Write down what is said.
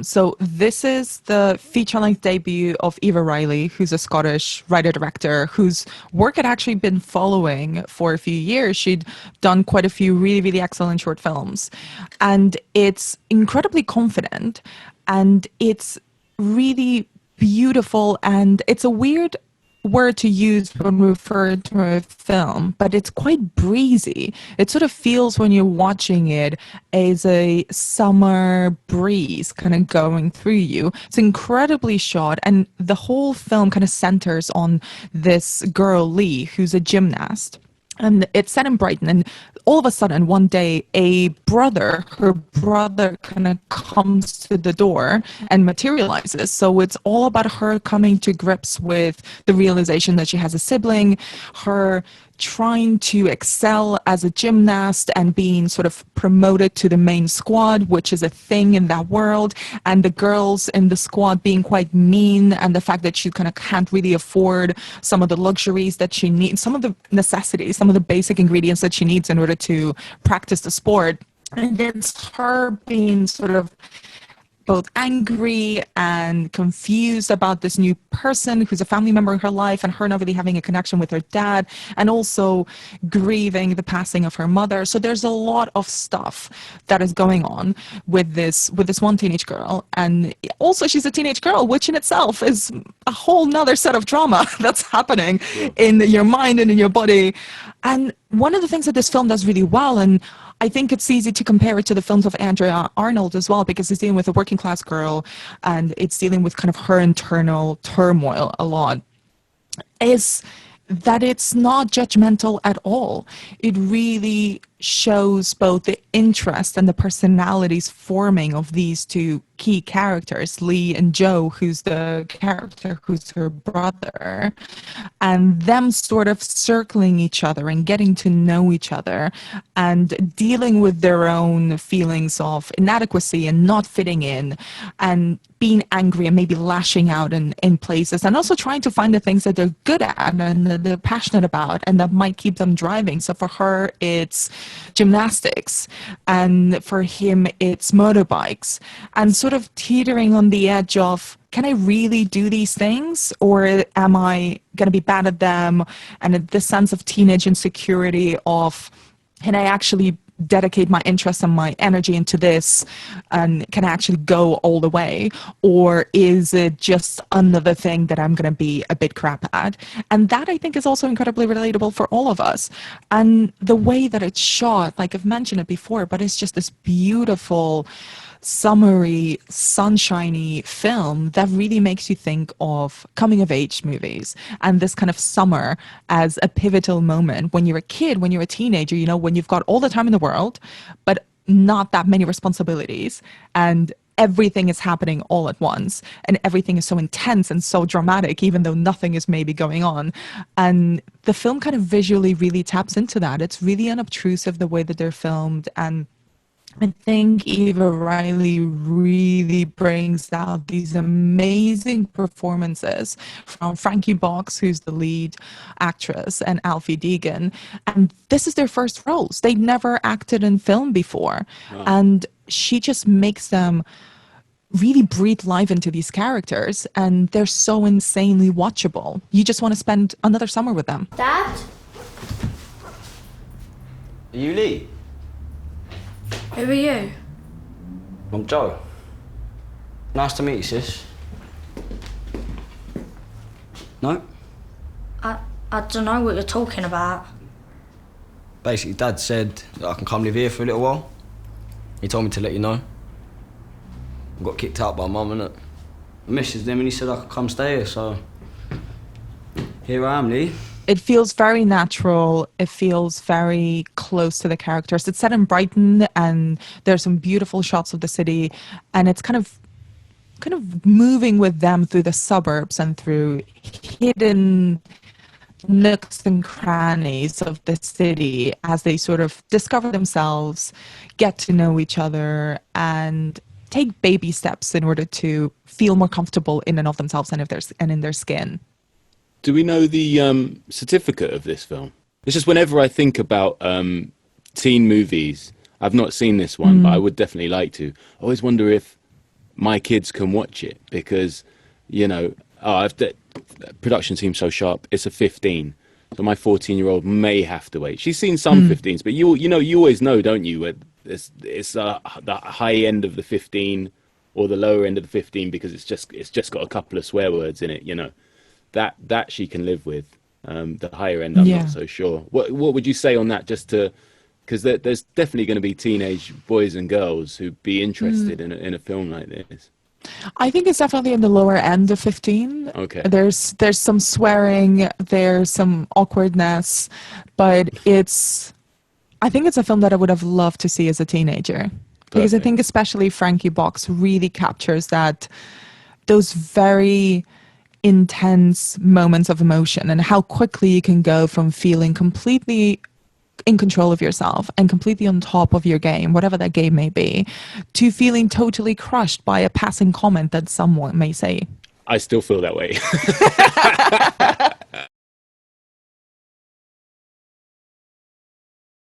So this is the feature-length debut of Eva Riley, who's a Scottish writer-director whose work had actually been following for a few years. She'd done quite a few really, really excellent short films. And it's incredibly confident, and it's really beautiful, and it's a weird word to use when we refer to a film, but it's quite breezy. It sort of feels when you're watching it as a summer breeze kind of going through you. It's incredibly shot, and the whole film kind of centers on this girl, Lee, who's a gymnast. And it's set in Brighton, and all of a sudden, one day, her brother kind of comes to the door and materializes. So it's all about her coming to grips with the realization that she has a sibling, her trying to excel as a gymnast and being sort of promoted to the main squad, which is a thing in that world, and the girls in the squad being quite mean, and the fact that she kind of can't really afford some of the luxuries that she needs, some of the necessities, some of the basic ingredients that she needs in order to practice the sport. And it's her being sort of both angry and confused about this new person who's a family member in her life, and her not really having a connection with her dad, and also grieving the passing of her mother. So there's a lot of stuff that is going on with this one teenage girl. And also she's a teenage girl, which in itself is a whole nother set of drama that's happening in your mind and in your body. And one of the things that this film does really well, and I think it's easy to compare it to the films of Andrea Arnold as well, because it's dealing with a working class girl and it's dealing with kind of her internal turmoil a lot, is that it's not judgmental at all. It really shows both the interest and the personalities forming of these two key characters, Lee and Joe, who's the character who's her brother, and them sort of circling each other and getting to know each other and dealing with their own feelings of inadequacy and not fitting in and being angry and maybe lashing out in places, and also trying to find the things that they're good at and that they're passionate about and that might keep them driving. So for her, it's gymnastics, and for him, it's motorbikes, and sort of teetering on the edge of, can I really do these things, or am I going to be bad at them? And this sense of teenage insecurity of, can I actually dedicate my interest and my energy into this, and can I actually go all the way, or is it just another thing that I'm going to be a bit crap at? And that, I think, is also incredibly relatable for all of us. And the way that it's shot, like I've mentioned it before, but it's just this beautiful summery, sunshiny film that really makes you think of coming of age movies and this kind of summer as a pivotal moment when you're a kid, when you're a teenager, you know, when you've got all the time in the world, but not that many responsibilities, and everything is happening all at once, and everything is so intense and so dramatic, even though nothing is maybe going on. And the film kind of visually really taps into that. It's really unobtrusive the way that they're filmed, and I think Eva Riley really brings out these amazing performances from Frankie Box, who's the lead actress, and Alfie Deegan. And this is their first roles. They'd never acted in film before. Wow. And she just makes them really breathe life into these characters, and they're so insanely watchable. You just want to spend another summer with them. Dad? Are you Lee? Who are you? I'm Joe. Nice to meet you, sis. No? I don't know what you're talking about. Basically, Dad said that I can come live here for a little while. He told me to let you know. I got kicked out by Mum, innit? I messaged him and he said I could come stay here, so here I am, Lee. It feels very natural. It feels very close to the characters. It's set in Brighton, and there's some beautiful shots of the city, and it's kind of moving with them through the suburbs and through hidden nooks and crannies of the city as they sort of discover themselves, get to know each other, and take baby steps in order to feel more comfortable in and of themselves and in their skin. Do we know the certificate of this film? It's just whenever I think about teen movies, I've not seen this one, but I would definitely like to. I always wonder if my kids can watch it because, you know, the production seems so sharp. It's a 15. So my 14-year-old may have to wait. She's seen some 15s, but you always know, don't you? It's the high end of the 15 or the lower end of the 15 because it's just got a couple of swear words in it. You know, that she can live with. The higher end, I'm Yeah. not so sure. What would you say on that? Just to because there's definitely going to be teenage boys and girls who'd be interested in a film like this. I think it's definitely in the lower end of 15. Okay. There's some swearing, there's some awkwardness, but I think it's a film that I would have loved to see as a teenager. Because I Perfect. think especially Frankie Box really captures those very intense moments of emotion and how quickly you can go from feeling completely in control of yourself and completely on top of your game, whatever that game may be, to feeling totally crushed by a passing comment that someone may say. I still feel that way.